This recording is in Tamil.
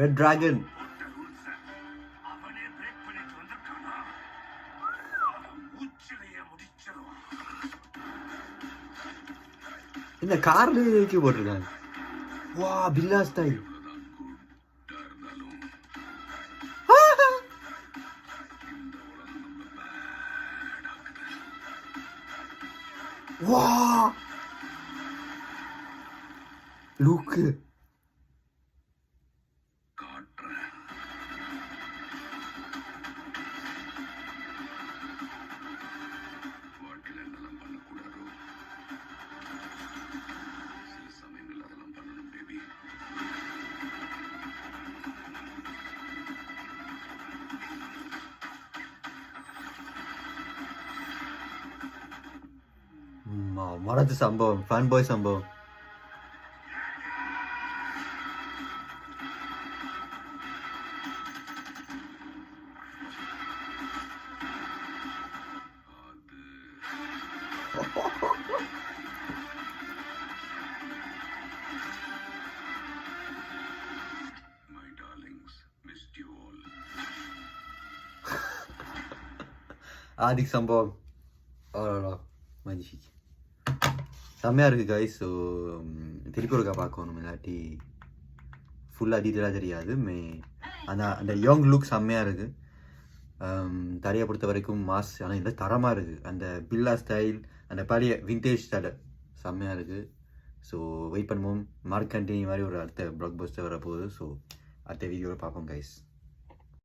Red dragon. இந்த கார்ல ஏக்கி போட்டிருக்காங்க. வா பில்லா ஸ்டைல். வா லுக்கு. மறந்து சம்பவம், ஃபன் பாய் சம்பவம். ஆதிக் சம்பவம் மகிழ்ச்சி செம்மையாக இருக்குது கைஸ். ஸோ திருப்பி ஒருக்கா பார்க்கணும், இல்லாட்டி ஃபுல்லாக டீட்டெயிலாக தெரியாது. அந்த யங் லுக் செம்மையாக இருக்குது. தரையை பொறுத்த வரைக்கும் மாஸ், ஆனால் இந்த தரமாக இருக்குது. அந்த பில்லா ஸ்டைல், அந்த பழைய விண்டேஜ் ஸ்டைல் செம்மையாக இருக்குது. ஸோ வெயிட் பண்ணுவோம். மார்க் கண்டினி மாதிரி ஒரு அடுத்த பிளாக் பஸ்டர் வரப்போகுது. ஸோ அடுத்த வீடியோவில் பார்ப்போம் கைஸ்.